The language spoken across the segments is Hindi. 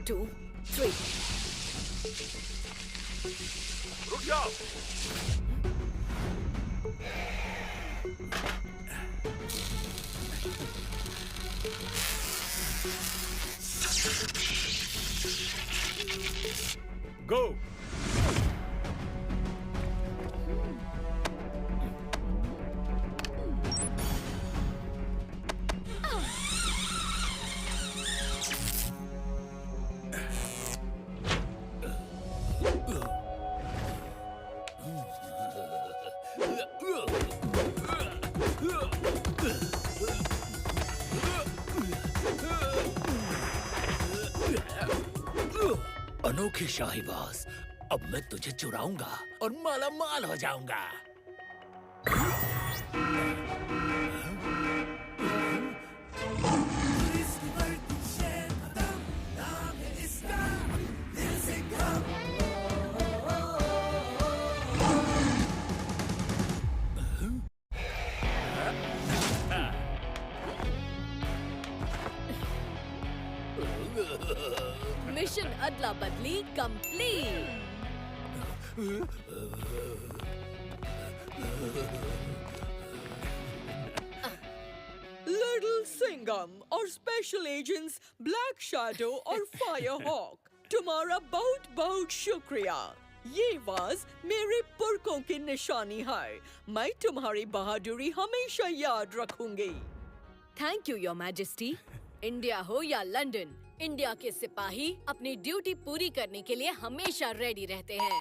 2, 3. रुक जाओ। गो। अनोखी शाहीबाज, अब मैं तुझे चुराऊंगा और माला माल हो जाऊंगा। मिशन अदला बदली कंप्लीट। लिटिल सिंघम और स्पेशल एजेंट्स ब्लैक शैडो और फायर हॉक, तुम्हारा बहुत बहुत शुक्रिया। ये वाज मेरे पुरखों की निशानी है। मैं तुम्हारी बहादुरी हमेशा याद रखूंगी। Thank you your majesty. India हो या लंदन, इंडिया के सिपाही अपनी ड्यूटी पूरी करने के लिए हमेशा रेडी रहते हैं।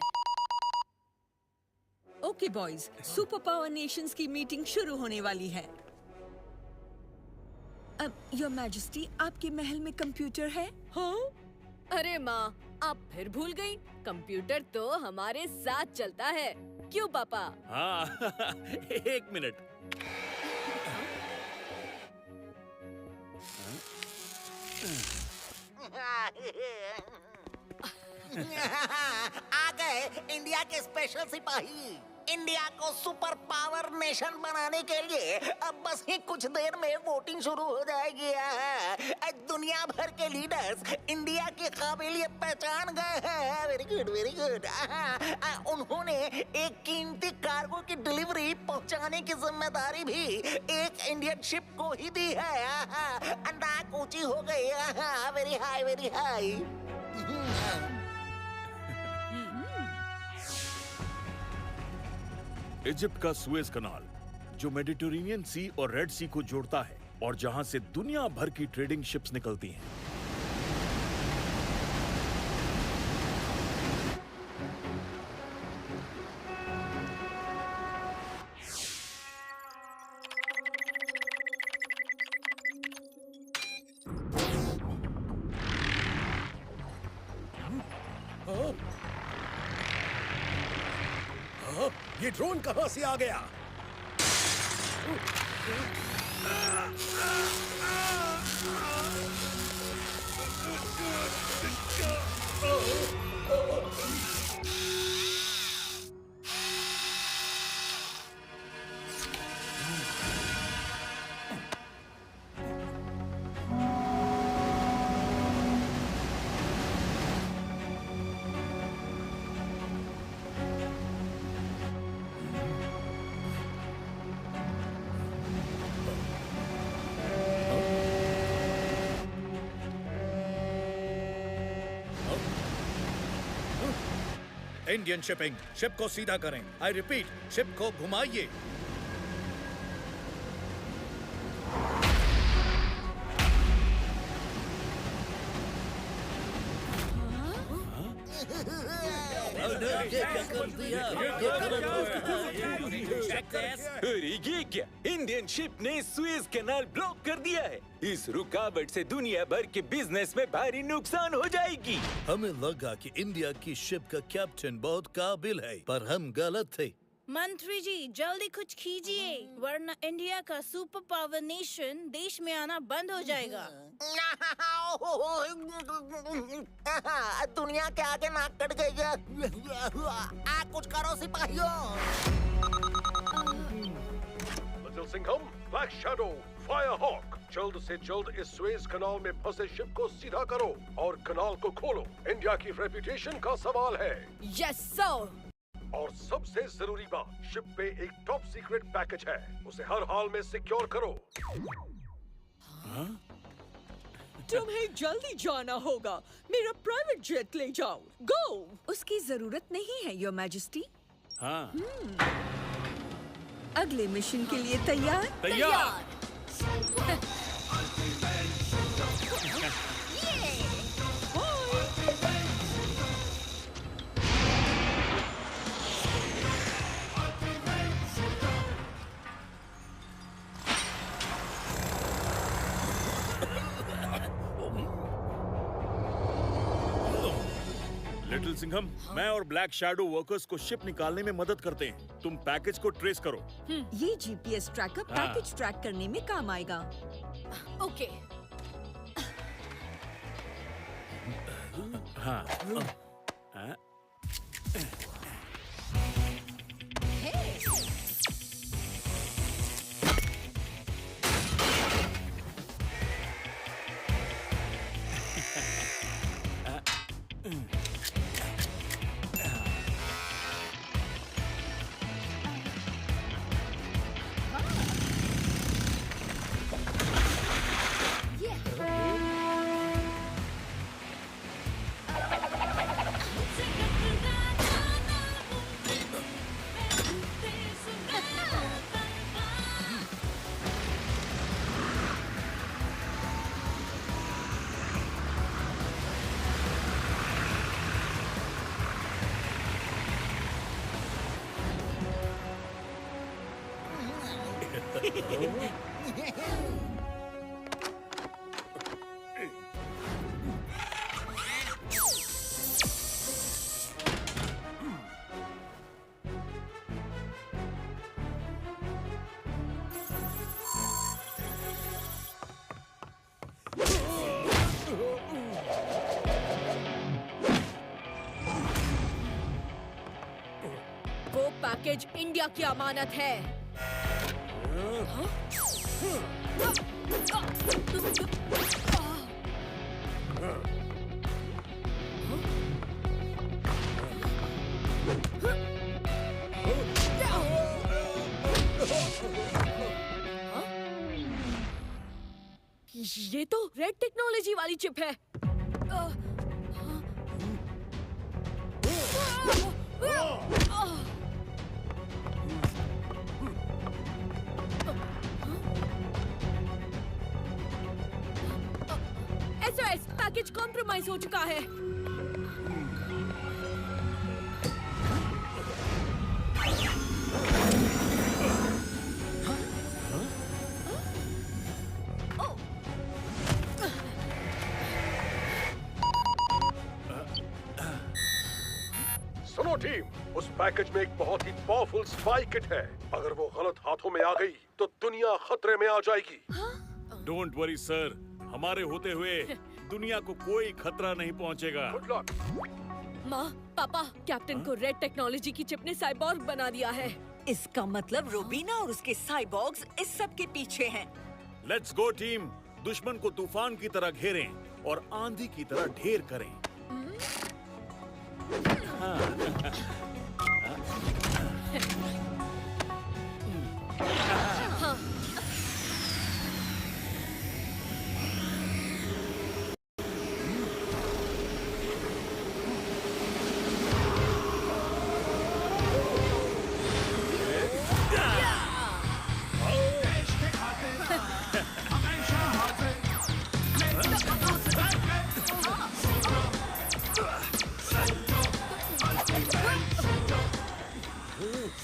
Okay boys, super power Nations की मीटिंग शुरू होने वाली है। अब योर मैजेस्टी, आपके महल में कंप्यूटर है? हाँ। अरे माँ, आप फिर भूल गई? कंप्यूटर तो हमारे साथ चलता है, क्यों पापा? हाँ। एक मिनट। आ गए इंडिया के स्पेशल सिपाही। इंडिया को सुपर पावर नेशन बनाने के लिए अब बस ही कुछ देर में वोटिंग शुरू हो जाएगी। दुनिया भर के लीडर्स इंडिया की काबिलियत पहचान गए हैं। Very good, very good. उन्होंने एक कीमती कार्गो की डिलीवरी पहुंचाने की जिम्मेदारी भी एक इंडियन शिप को ही दी है। नाक ऊंची हो गई। Very high, very high. Egypt का सुएज कनाल, जो मेडिटेरेनियन सी और रेड सी को जोड़ता है और जहां से दुनिया भर की ट्रेडिंग शिप्स निकलती हैं। ये ड्रोन कहां से आ गया? इंडियन शिपिंग, शिप को सीधा करें। आई रिपीट, शिप को घुमाइए। अरे ये क्या? इंडियन शिप ने सुएज कैनाल ब्लॉक कर दिया है। इस रुकावट से दुनिया भर के बिजनेस में भारी नुकसान हो जाएगी। हमें लगा कि इंडिया की शिप का कैप्टन बहुत काबिल है, पर हम गलत थे। मंत्री जी, जल्दी कुछ कीजिए, वरना इंडिया का सुपर पावर नेशन देश में आना बंद हो जाएगा। दुनिया के आगे नाक कट गई है। कुछ करो सिपाहियों। Singham, black shadow, fire hawk, जल्द से जल्द इस स्वेज कनाल में फंसे शिप को सीधा करो और कनाल को खोलो। इंडिया की रेपुटेशन का सवाल है। Yes sir. और सबसे जरूरी बात, शिप पे एक टॉप सीक्रेट पैकेज है, उसे हर हाल में सिक्योर करो। तुम्हें जल्दी जाना होगा, मेरा प्राइवेट जेट ले जाओ। गो। उसकी जरूरत नहीं है योर मैजेस्टी। हाँ। अगले मिशन के लिए तैयार? तैयार। लिटिल सिंघम, मैं और ब्लैक शैडो वर्कर्स को शिप निकालने में मदद करते हैं। तुम पैकेज को ट्रेस करो। ये जीपीएस ट्रैकर पैकेज ट्रैक करने में काम आएगा। ओके। हाँ। वो पैकेज इंडिया की अमानत है। ये तो रेड टेक्नोलॉजी वाली चिप है। SOS, पैकेज कॉम्प्रोमाइज हो चुका है। सुनो टीम, उस पैकेज में एक बहुत ही पावरफुल स्पाई किट है। अगर वो गलत हाथों में आ गई तो दुनिया खतरे में आ जाएगी। डोंट वरी सर, हमारे होते हुए दुनिया को कोई खतरा नहीं पहुंचेगा। Good luck. माँ, पापा, कैप्टन को रेड टेक्नोलॉजी की चिप ने साइबॉर्ग बना दिया है। इसका मतलब रोबीना और उसके साइबॉर्ग्स इस सब के पीछे हैं। लेट्स गो टीम, दुश्मन को तूफान की तरह घेरें और आंधी की तरह ढेर करें।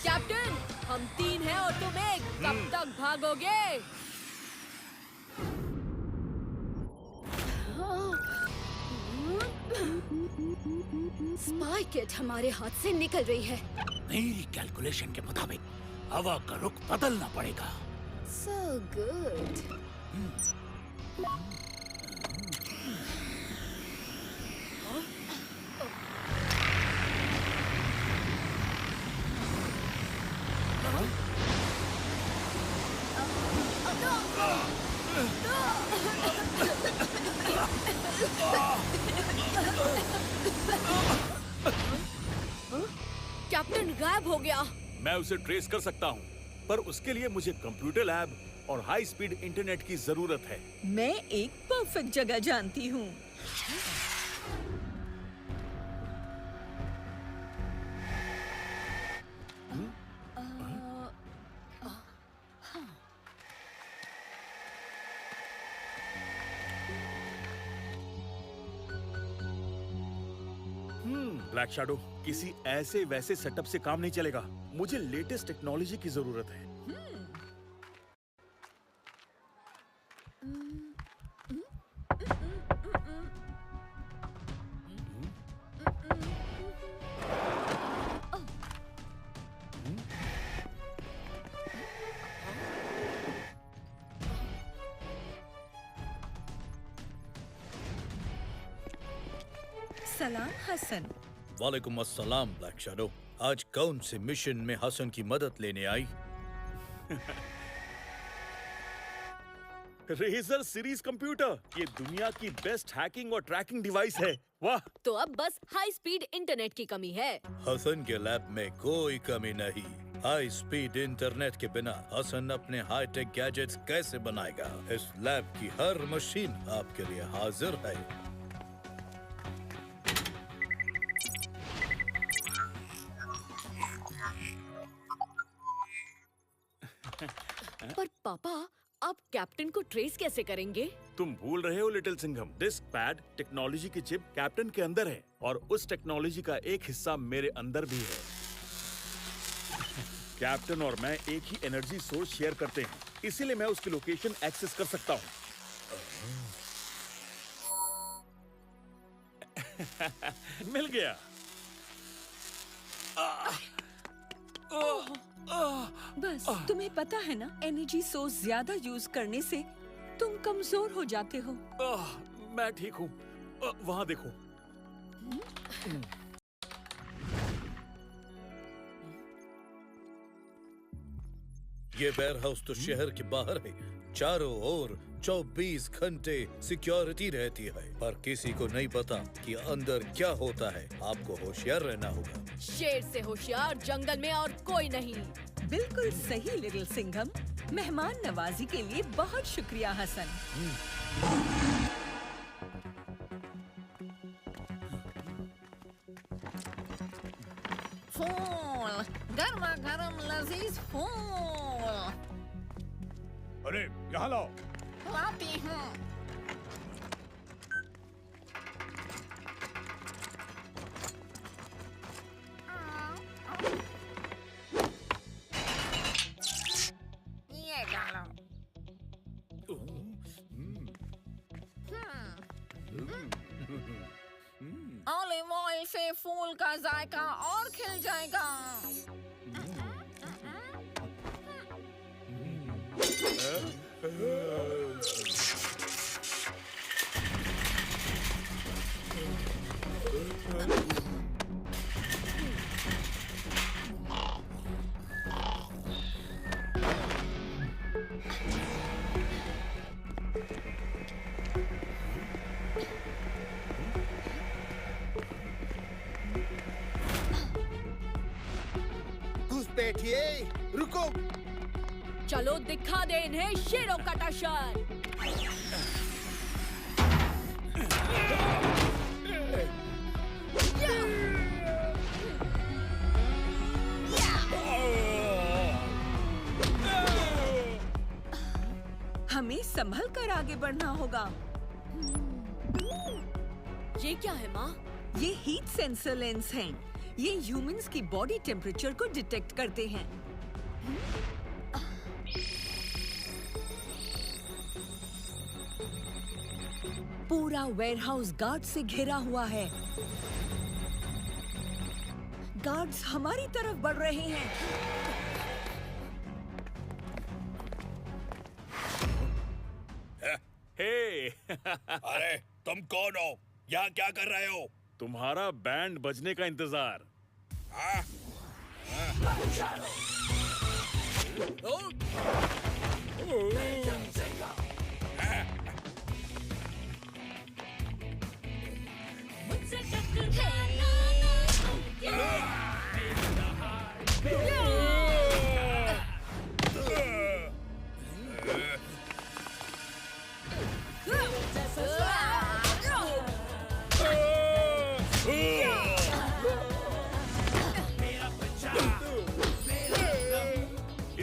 कैप्टन, हम 3 हैं और तुम 1, कब तक भागोगे? स्पाई किट हमारे हाथ से निकल रही है। मेरी कैलकुलेशन के मुताबिक हवा का रुख बदलना पड़ेगा। So good. गायब हो गया। मैं उसे ट्रेस कर सकता हूँ, पर उसके लिए मुझे कंप्यूटर लैब और हाई स्पीड इंटरनेट की जरूरत है। मैं एक परफेक्ट जगह जानती हूँ। ब्लैक शैडो, किसी ऐसे वैसे सेटअप से काम नहीं चलेगा। मुझे लेटेस्ट टेक्नोलॉजी की जरूरत है। सलाम हसन। वालेकुम अस्सलाम ब्लैक शैडो। आज कौन से मिशन में हसन की मदद लेने आई? रेजर सीरीज कंप्यूटर, ये दुनिया की बेस्ट हैकिंग और ट्रैकिंग डिवाइस है। वाह! तो अब बस हाई स्पीड इंटरनेट की कमी है। हसन के लैब में कोई कमी नहीं। हाई स्पीड इंटरनेट के बिना हसन अपने हाई टेक गैजेट्स कैसे बनाएगा? इस लैब की हर मशीन आपके लिए हाजिर है। पर पापा, आप कैप्टन को ट्रेस कैसे करेंगे? तुम भूल रहे हो little Singham, disc pad technology की चिप कैप्टन के अंदर है और उस टेक्नोलॉजी का एक हिस्सा मेरे अंदर भी है। कैप्टन और मैं एक ही एनर्जी सोर्स शेयर करते हैं, इसीलिए मैं उसकी लोकेशन एक्सेस कर सकता हूँ। मिल गया। बस तुम्हें पता है ना, एनर्जी सोर्स ज्यादा यूज करने से तुम कमजोर हो जाते हो। मैं ठीक हूँ। वहाँ देखो। ये वेयरहाउस तो शहर के बाहर है। चारों ओर 24 घंटे सिक्योरिटी रहती है, पर किसी को नहीं पता कि अंदर क्या होता है। आपको होशियार रहना होगा। शेर से होशियार जंगल में और कोई नहीं। बिल्कुल सही लिटिल सिंघम। मेहमान नवाजी के लिए बहुत शुक्रिया हसन। फूल, गर्मा गर्म लजीज फूल। अरे यहाँ लाओ। लाती हूँ। ये डालो। ऑलिव ऑयल से फूल का जायका और खिल जाएगा। बैठिए, रुको। चलो दिखा दे इन्हें शेरों का टशन। हमें संभल कर आगे बढ़ना होगा। ये क्या है माँ? ये हीट सेंसर लेंस हैं। ये ह्यूमंस की बॉडी टेम्परेचर को डिटेक्ट करते हैं। पूरा वेयरहाउस गार्ड से घिरा हुआ है। गार्ड्स हमारी तरफ बढ़ रहे हैं। अरे तुम कौन हो? यहाँ क्या कर रहे हो? तुम्हारा बैंड बजने का इंतजार।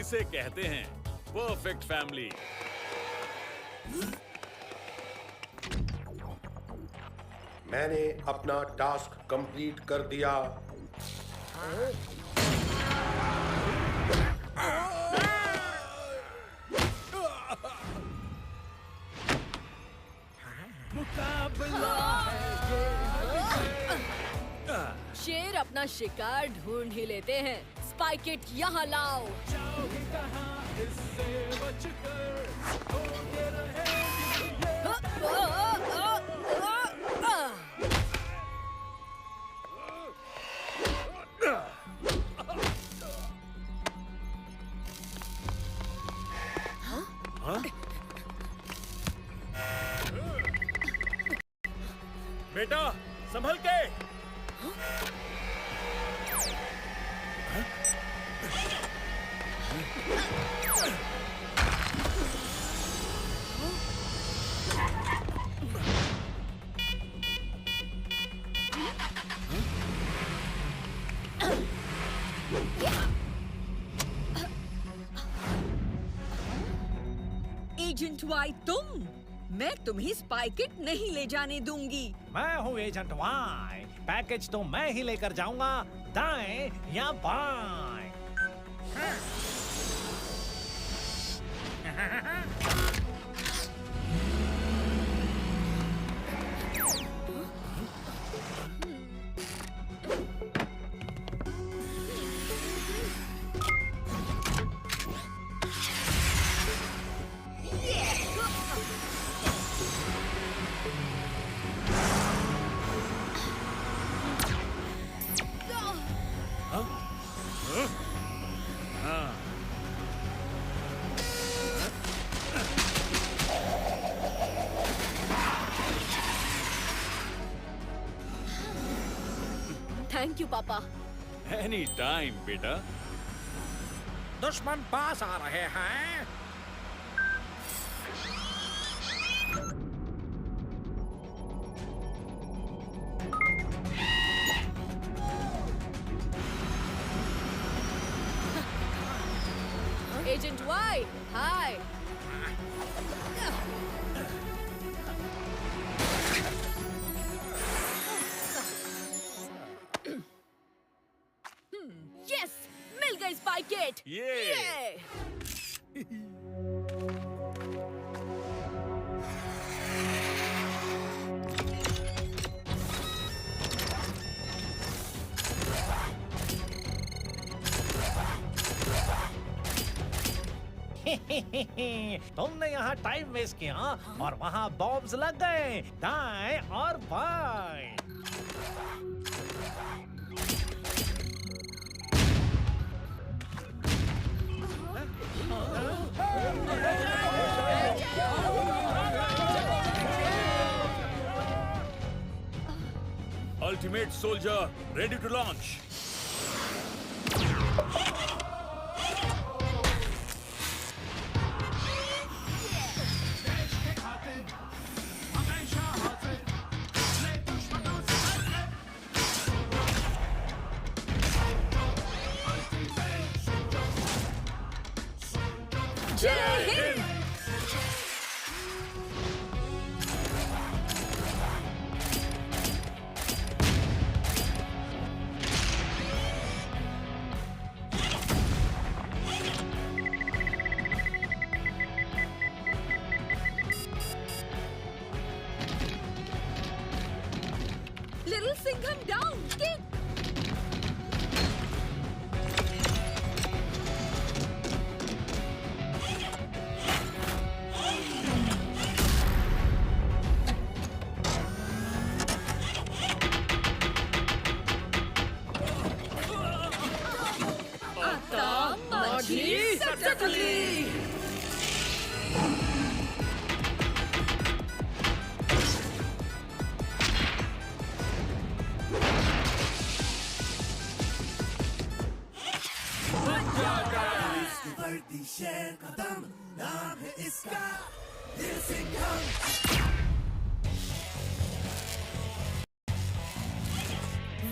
इसे कहते हैं परफेक्ट फैमिली। मैंने अपना टास्क कंप्लीट कर दिया। शेर अपना शिकार ढूंढ ही लेते हैं। स्पाइकिट यहाँ लाओ। बेटा संभल के। एजेंट वाई तुम? मैं तुम्हें स्पाइकिट नहीं ले जाने दूंगी। मैं हूँ एजेंट वाई। पैकेज तो मैं ही लेकर जाऊंगा, दाएं या बाएं। थैंक यू पापा। एनी टाइम बेटा। दुश्मन पास आ रहे हैं। एजेंट वाई, हाय। यस, मिल गई स्पाइकिट। ये। तुमने यहाँ टाइम वेस्ट किया और वहाँ बॉम्ब्स लग गए, दाएं और बाएं। Ultimate soldier, ready to launch. Jai Hind. Little Singham down. Kick.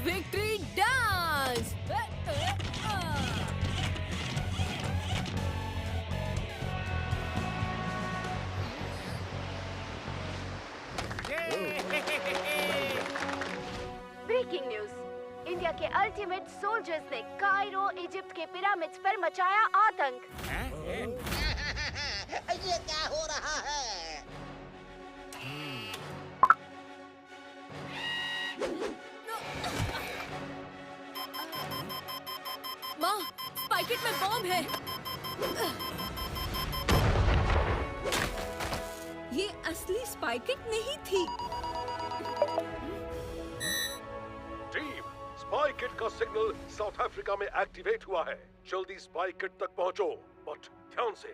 Victory dance. Breaking news. India के अल्टीमेट सोल्जर्स ने कायरो इजिप्ट के पिरामिड्स पर मचाया आतंक। ये क्या हो रहा है? माँ, स्पाइकेट में बॉम्ब है। ये असली स्पाइकेट नहीं थी। टीम, स्पाइकेट का सिग्नल साउथ अफ्रीका में एक्टिवेट हुआ है। जल्दी स्पाइकेट तक पहुंचो, बट ध्यान से।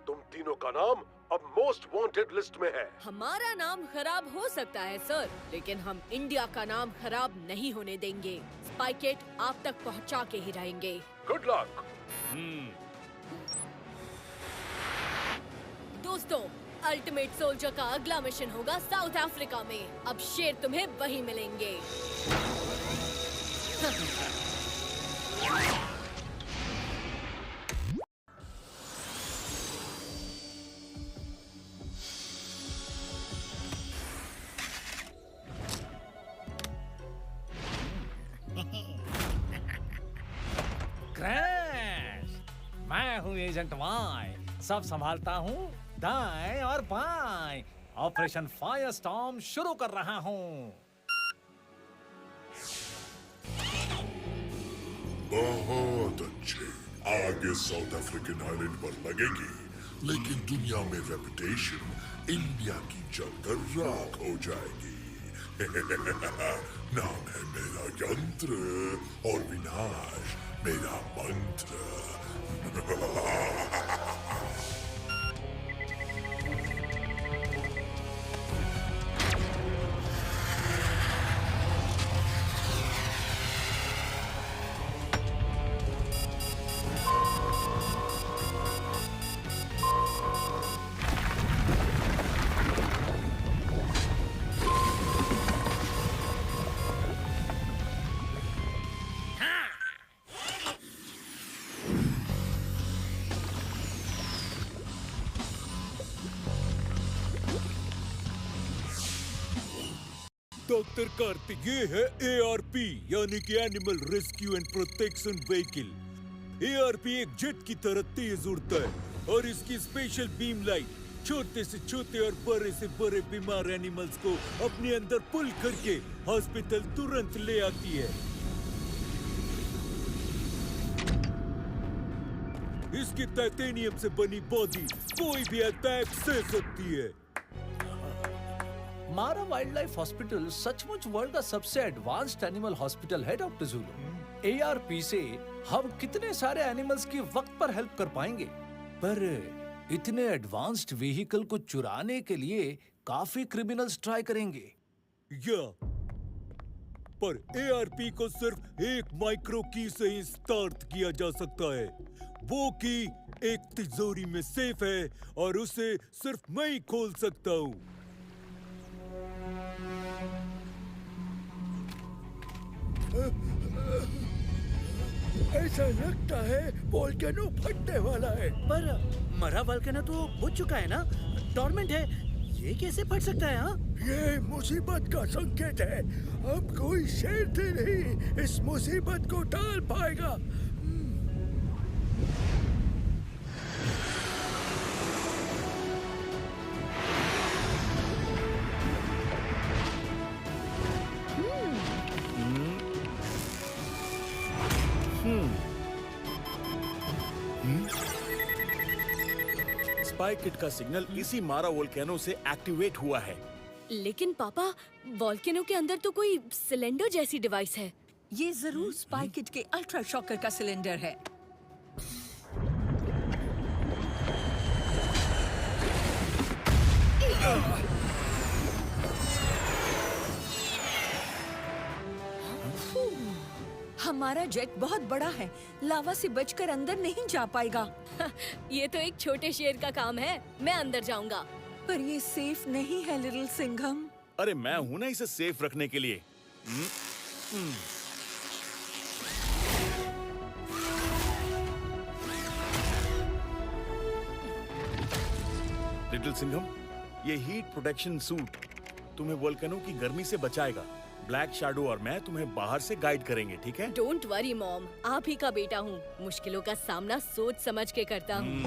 तुम तीनों का नाम अब मोस्ट वांटेड लिस्ट में है। हमारा नाम खराब हो सकता है सर, लेकिन हम इंडिया का नाम खराब नहीं होने देंगे। स्पाइकेट आप तक पहुंचा के ही रहेंगे। Good luck. दोस्तों, अल्टीमेट सोल्जर का अगला मिशन होगा साउथ अफ्रीका में। अब शेर तुम्हें वहीं मिलेंगे। क्रैश! मैं हूँ एजेंट वाई, सब संभालता हूँ दाएं और बाएं। ऑपरेशन फायरस्टॉर्म शुरू कर रहा हूँ। बहुत अच्छे। आगे साउथ अफ्रीकन आइलैंड पर लगेगी, लेकिन दुनिया में रेपुटेशन इंडिया की जलकर राख हो जाएगी। नाम है मेरा यंत्र और विनाश मेरा मंत्र। डॉक्टर कार्तिक, ये है ARP यानी कि animal rescue and protection vehicle. ARP एक जेट की तरह तेज उड़ता है और इसकी स्पेशल बीम लाइट छोटे से छोटे और बड़े से बड़े बीमार एनिमल्स को अपने अंदर पुल करके हॉस्पिटल तुरंत ले आती है। इसकी टाइटेनियम से बनी बॉडी कोई भी अटैक सह सकती है। मारा वाइल्ड लाइफ हॉस्पिटल सचमुच वर्ल्ड का सबसे एडवांस्ड एनिमल हॉस्पिटल है डॉक्टर जुलू। ARP से हम कितने सारे एनिमल्स की वक्त पर हेल्प कर पाएंगे, पर इतने एडवांस्ड व्हीकल को चुराने के लिए काफी क्रिमिनल्स ट्राई करेंगे। पर ARP को सिर्फ एक माइक्रो की से ही स्टार्ट किया जा सकता है। वो की एक तिजोरी में सेफ है और उसे सिर्फ मैं ही खोल सकता हूँ। ऐसा लगता है वोल्केनो फटने वाला है। पर मरा वोल्केनो तो बुझ चुका है ना, डॉर्मेंट है, ये कैसे फट सकता है? हाँ, ये मुसीबत का संकेत है। अब कोई शेर से नहीं इस मुसीबत को टाल पाएगा। स्पाइकेट का सिग्नल इसी मारा वोल्केनो से एक्टिवेट हुआ है। लेकिन पापा, वोल्केनो के अंदर तो कोई सिलेंडर जैसी डिवाइस है। ये जरूर स्पाइकेट के अल्ट्रा शॉकर का सिलेंडर है। हमारा जेट बहुत बड़ा है, लावा से बचकर अंदर नहीं जा पाएगा। ये तो एक छोटे शेर का काम है, मैं अंदर जाऊंगा। पर ये सेफ नहीं है लिटिल सिंघम। अरे मैं हूं ना इसे सेफ रखने के लिए। लिटिल सिंघम, ये हीट प्रोटेक्शन सूट तुम्हें वोल्केनो की गर्मी से बचाएगा। ब्लैक शैडो और मैं तुम्हें बाहर से गाइड करेंगे, ठीक है? डोंट वरी मॉम, आप ही का बेटा हूँ। मुश्किलों का सामना सोच समझ के करता हूँ।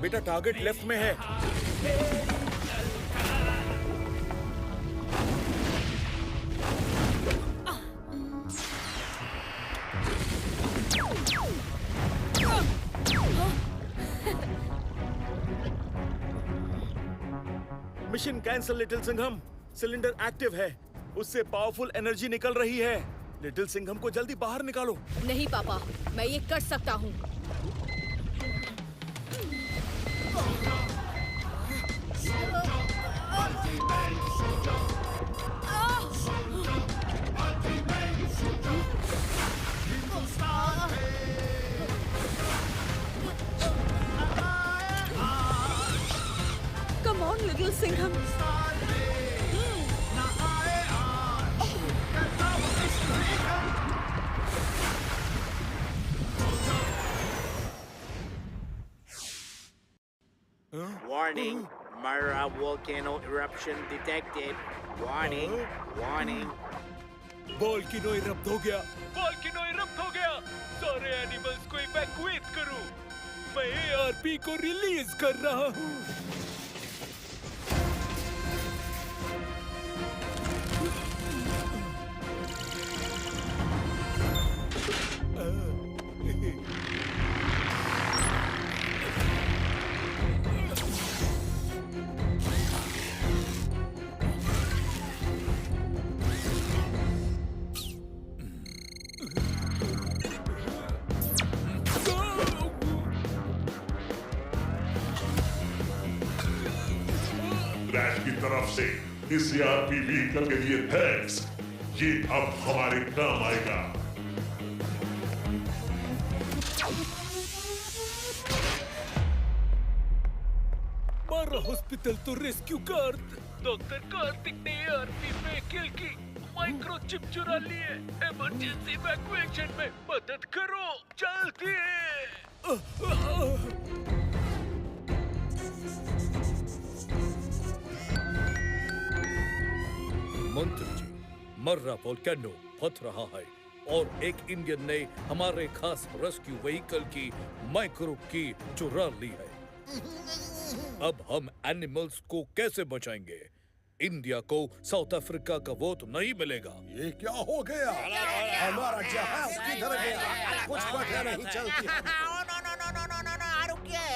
बेटा टारगेट लेफ्ट में है। Mission cancel little Singham. Cylinder active है, उससे पावरफुल एनर्जी निकल रही है। लिटिल सिंघम को जल्दी बाहर निकालो। नहीं पापा, मैं ये कर सकता हूँ। Come on, little Singham. Warning, Mara volcano eruption detected. Warning, warning. Volcano erupt हो गया। वोल्केनो इरप्ट हो गया। सारे एनिमल्स को इवैक्यूएट करो। मैं ARP को रिलीज कर रहा हूँ। क्रैश की तरफ से इस ARP व्हीकल के लिए थैंक्स। ये अब हमारे काम आएगा। मारा हॉस्पिटल तो रेस्क्यू कर। डॉक्टर कार्तिक ने ARP व्हीकल की माइक्रोचिप चुरा ली है। इमरजेंसी इवैक्यूएशन में मदद करो जल्दी। मंत्री जी, मर्रा वोल्केनो फट रहा है और एक इंडियन ने हमारे खास रेस्क्यू व्हीकल की माइक्रो की चुरा ली है। अब हम एनिमल्स को कैसे बचाएंगे? इंडिया को साउथ अफ्रीका का वोट नहीं मिलेगा। ये क्या हो गया? हमारा जहाज किधर गया? कुछ पता नहीं चलती। रुकिए,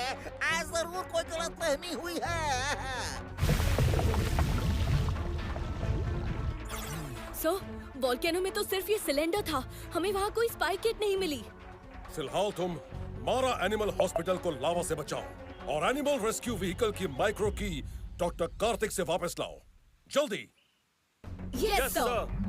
जरूर कोई गलतफहमी हुई है। सो, वोल्केनो में तो सिर्फ ये सिलेंडर था। हमें वहाँ कोई स्पाई किट नहीं मिली। फिलहाल तुम मारा एनिमल हॉस्पिटल को लावा से बचाओ और एनिमल रेस्क्यू व्हीकल की माइक्रो की डॉक्टर कार्तिक से वापस लाओ जल्दी। Yes sir.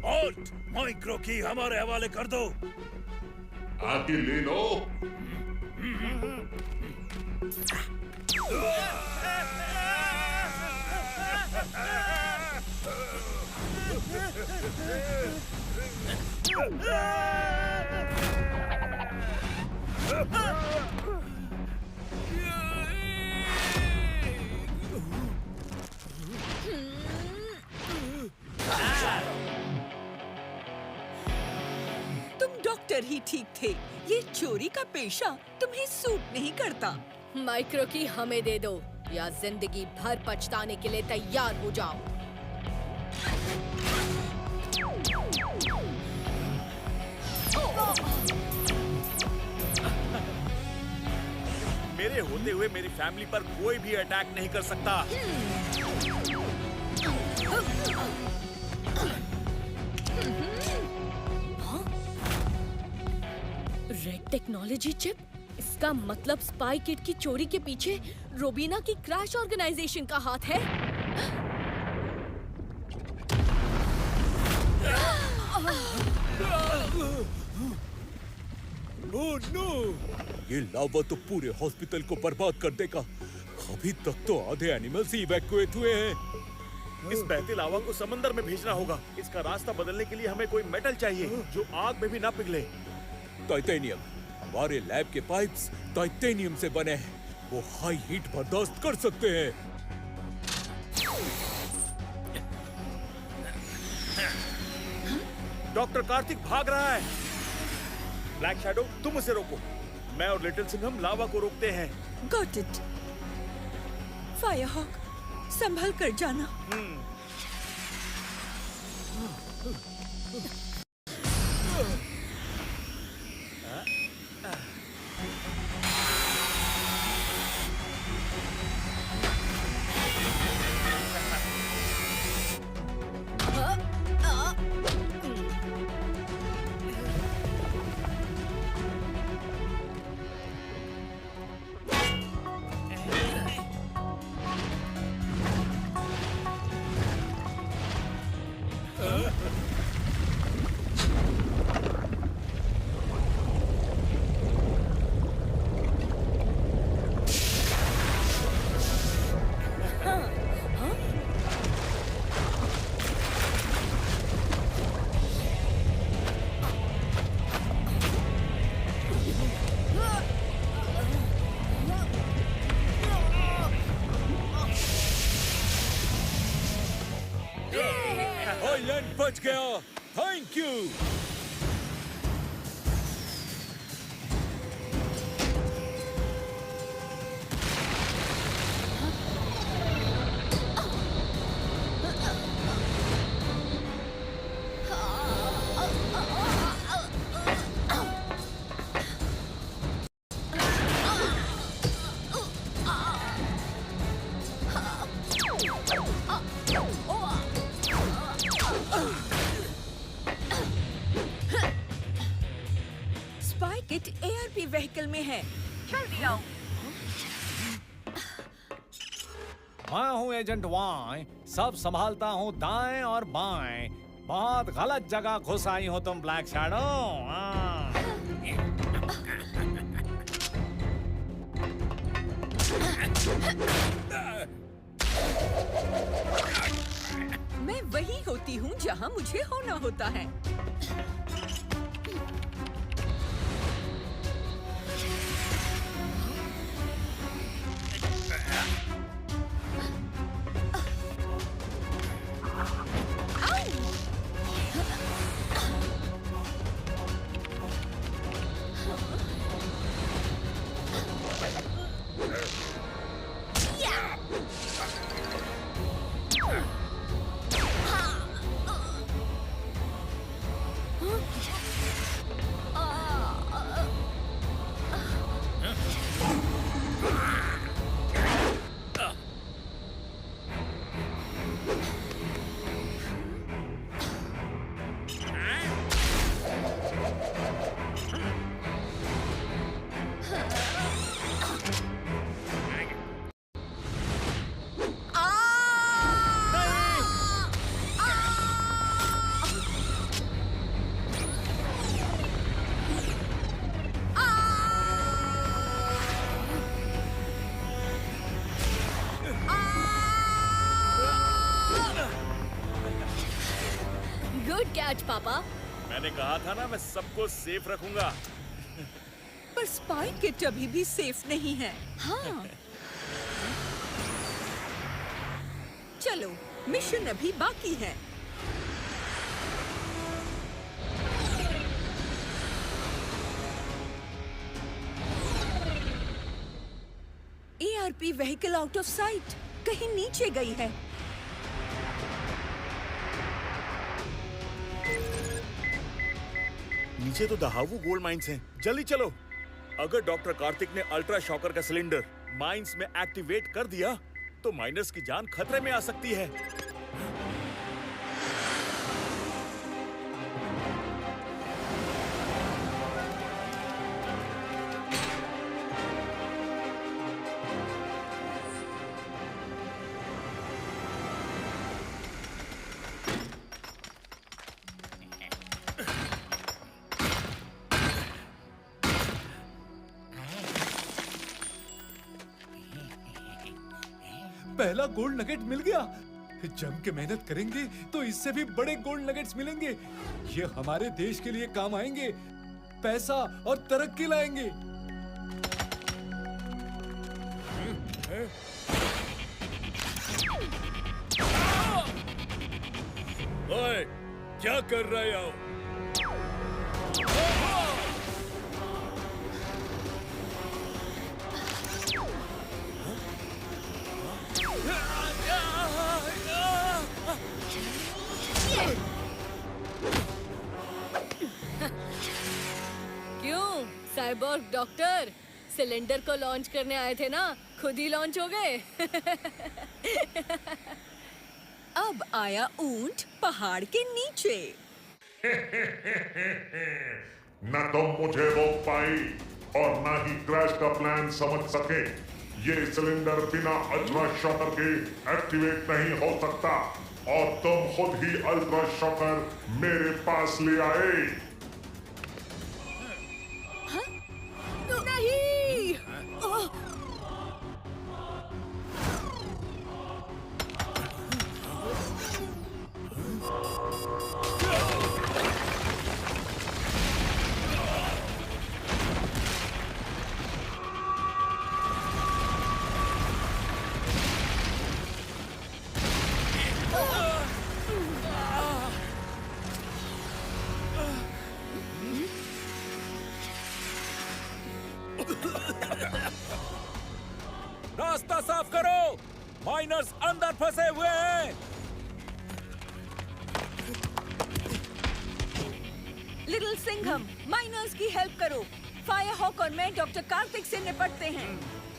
ऑल्ट, माइक्रो की हमारे हवाले कर दो। आके ले लो। तुम डॉक्टर ही ठीक थे। ये चोरी का पेशा तुम्हें सूट नहीं करता। माइक्रो की हमें दे दो या जिंदगी भर पछताने के लिए तैयार हो जाओ। मेरे होते हुए मेरी फैमिली पर कोई भी अटैक नहीं कर सकता। Red technology chip? इसका मतलब स्पाई किट की चोरी के पीछे रोबीना की क्रैश ऑर्गेनाइजेशन का हाथ है। Oh no! ये लावा तो पूरे हॉस्पिटल को बर्बाद कर देगा। अभी तक तो आधे एनिमल्स ही इवैक्यूएट हुए हैं। इस बहते लावा को समंदर में भेजना होगा। इसका रास्ता बदलने के लिए हमें कोई मेटल चाहिए जो आग में भी ना पिघले। टाइटेनियम। हमारे लैब के पाइप्स टाइटेनियम से बने हैं। वो हाई हीट बर्दाश्त कर सकते हैं। डॉक्टर कार्तिक भाग रहा है। ब्लैक शैडो, तुम उसे रोको। मैं और लिटिल सिंघम लावा को रोकते हैं। Got it. फायर हॉक, संभल कर जाना। आइलैंड बच गया। Thank you. Spy kit ARP vehicle में है। जल्दी आओ। मैं हूँ एजेंट वाई, सब संभालता हूँ दाएं और बाएं। बहुत गलत जगह घुस आई हो तुम ब्लैक शैडो। मैं वही होती हूँ जहाँ मुझे होना होता है। गुड कैच पापा। मैंने कहा था ना, मैं सबको सेफ रखूंगा। पर स्पाई किट अभी भी सेफ नहीं है। हाँ। चलो, मिशन अभी बाकी है। ARP vehicle out of site, कहीं नीचे गई है। नीचे तो दहावू गोल्ड माइंस हैं। जल्दी चलो। अगर डॉक्टर कार्तिक ने अल्ट्रा शॉकर का सिलेंडर माइंस में एक्टिवेट कर दिया तो माइनर्स की जान खतरे में आ सकती है। पहला गोल्ड नगेट मिल गया। जम के मेहनत करेंगे तो इससे भी बड़े गोल्ड नगेट्स मिलेंगे। ये हमारे देश के लिए काम आएंगे, पैसा और तरक्की लाएंगे। ओए, क्या कर रहे हो? क्यों साइबोर्ग डॉक्टर, सिलेंडर को लॉन्च करने आए थे ना, खुद ही लॉन्च हो गए। अब आया ऊंट पहाड़ के नीचे। न तुम मुझे रोक पाई और न ही क्रैश का प्लान समझ सके। ये सिलेंडर बिना अल्ट्रा शॉकर के एक्टिवेट नहीं हो सकता और तुम खुद ही अल्ट्रा शॉकर मेरे पास ले आए। नहीं। रास्ता साफ करो, माइनर्स अंदर फंसे हुए हैं। लिटिल सिंघम, माइनर्स की हेल्प करो। फायर हॉक और मैं डॉक्टर कार्तिक से निपटते हैं।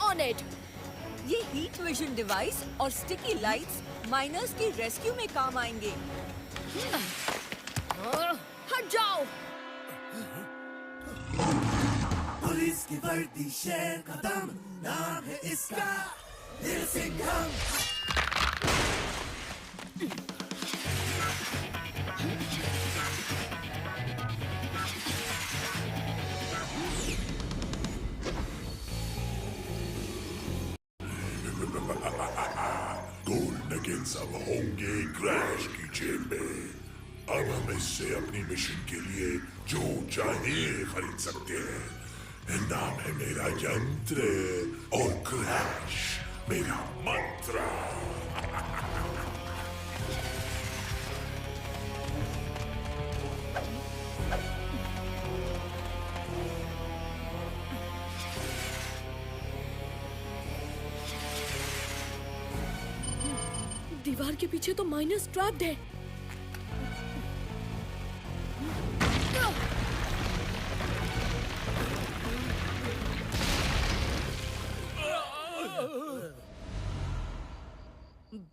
On it. ये हीट विजन डिवाइस और स्टिकी लाइट्स माइनर्स की रेस्क्यू में काम आएंगे। हट जाओ। पुलिस की वर्दी शेर का दम, नाम है इसका लिटिल सिंघम। गोल्ड नगेट्स अब होंगे क्रैश की जेल में। अब हम इससे अपनी मिशन के लिए जो चाहिए खरीद सकते हैं। नाम है मेरा यंत्र और क्रैश मेरा मंत्र। दीवार के पीछे तो माइनस ट्रैप्ड है।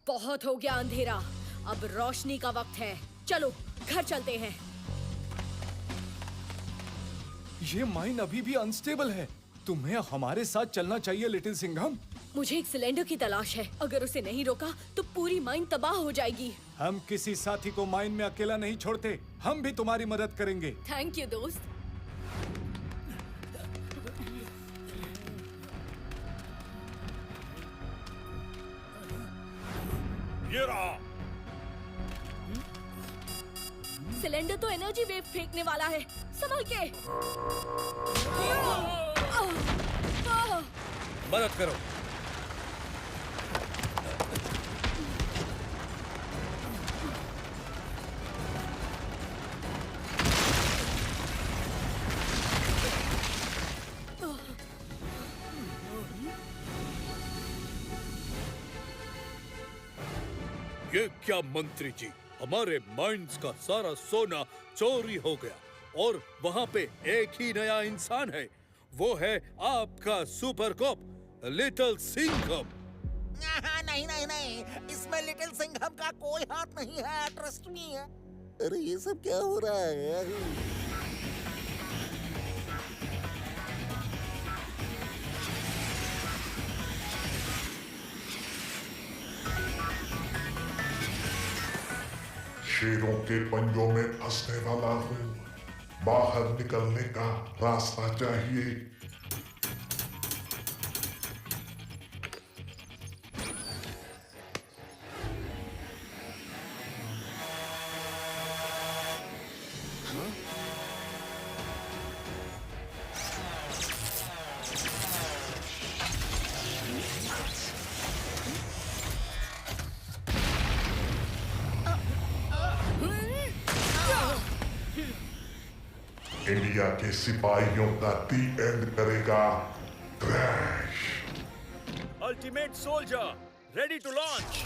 बहुत हो गया अंधेरा, अब रोशनी का वक्त है। चलो घर चलते हैं। ये माइन अभी भी अनस्टेबल है। तुम्हें हमारे साथ चलना चाहिए लिटिल सिंघम। मुझे एक सिलेंडर की तलाश है। अगर उसे नहीं रोका तो पूरी माइन तबाह हो जाएगी। हम किसी साथी को माइन में अकेला नहीं छोड़ते। हम भी तुम्हारी मदद करेंगे। थैंक यू दोस्त। ये रहा। सिलेंडर तो एनर्जी वेव फेंकने वाला है। संभल के। मदद करो। ये क्या मंत्री जी, हमारे माइंस का सारा सोना चोरी हो गया और वहाँ पे एक ही नया इंसान है। वो है आपका सुपर कॉप लिटिल सिंघम। नहीं नहीं नहीं, इसमें लिटिल सिंघम का कोई हाथ नहीं है, ट्रस्ट मी। अरे ये सब क्या हो रहा है यार? शेरों के पंजों में फंसने वाला हूँ। बाहर निकलने का रास्ता चाहिए। इंडिया के सिपाहियों का दी एंड करेगा crash. Ultimate soldier ready to launch.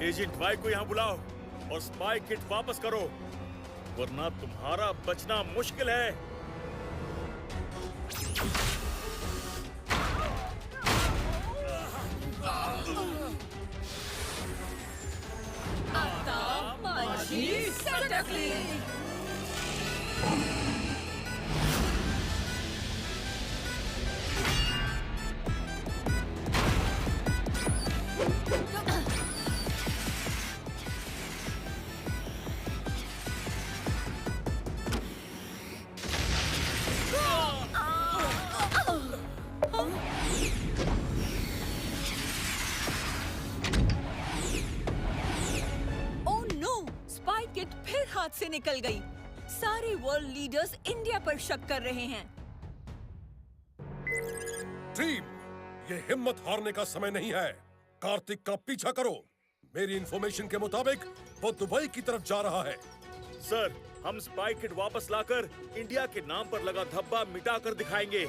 Agent Y को यहाँ बुलाओ और स्पाई किट वापस करो, वरना तुम्हारा बचना मुश्किल है। हाथ से निकल गई। सारे वर्ल्ड लीडर्स इंडिया पर शक कर रहे हैं। टीम, ये हिम्मत हारने का समय नहीं है। कार्तिक का पीछा करो। मेरी इंफॉर्मेशन के मुताबिक वो दुबई की तरफ जा रहा है। सर, हम स्पाई किट वापस लाकर इंडिया के नाम पर लगा धब्बा मिटा कर दिखाएंगे।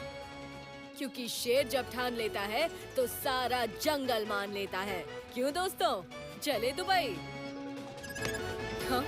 क्योंकि शेर जब ठान लेता है तो सारा जंगल मान लेता है। क्यों दोस्तों, चले दुबई? हाँ?